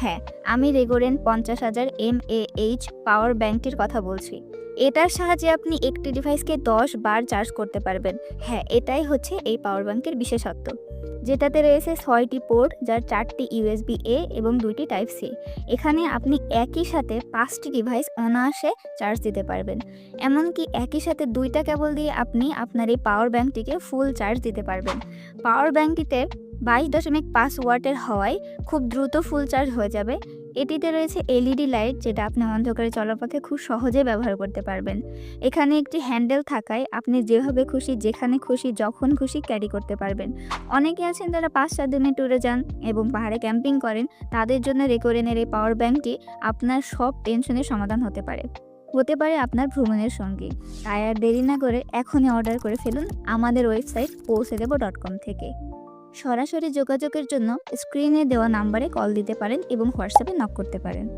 হ্যাঁ, আমি রেগোরেন 50,000 mAh পাওয়ার ব্যাংকটির কথা বলছি। এটার সাহায্যে আপনি একটি ডিভাইসকে 10 বার চার্জ করতে পারবেন। হ্যাঁ, এটাই হচ্ছে এই পাওয়ার ব্যাংকের বিশেষত্ব। যেটাতে রয়েছে 6টি পোর্ট, যার 4টি USB-A এবং 2টি টাইপ সি। এখানে আপনি একই সাথে 5টি ডিভাইস অনায়াসে চার্জ দিতে পারবেন। এমনকি একই সাথে 2টা কেবল দিয়ে আপনি আপনার এই পাওয়ার ব্যাংকটিকে ফুল চার্জ দিতে পারবেন। পাওয়ার ব্যাংকটিতে 22.5 ওয়াটের হওয়ায় খুব দ্রুত ফুল চার্জ হয়ে যাবে। এটিতে রয়েছে LED লাইট, যেটা আপনি অন্ধকারে চলাপথে খুব সহজে ব্যবহার করতে পারবেন। এখানে একটি হ্যান্ডেল থাকায় আপনি যেভাবে খুশি, যেখানে খুশি, যখন খুশি ক্যারি করতে পারবেন। অনেকে আছেন যারা 5-7 দিনের ট্যুরে যান এবং পাহাড়ে ক্যাম্পিং করেন, তাদের জন্য রেকোরেনের এই পাওয়ার ব্যাংকটি আপনার সব টেনশনের সমাধান হতে পারে আপনার ভ্রমণের সঙ্গী। তাই আর দেরি না করে এখনই অর্ডার করে ফেলুন আমাদের ওয়েবসাইট pousedebo.com থেকে। সরাসরি যোগাযোগের জন্য স্ক্রিনে দেওয়া নাম্বারে কল দিতে পারেন এবং হোয়াটসঅ্যাপে নক করতে পারেন।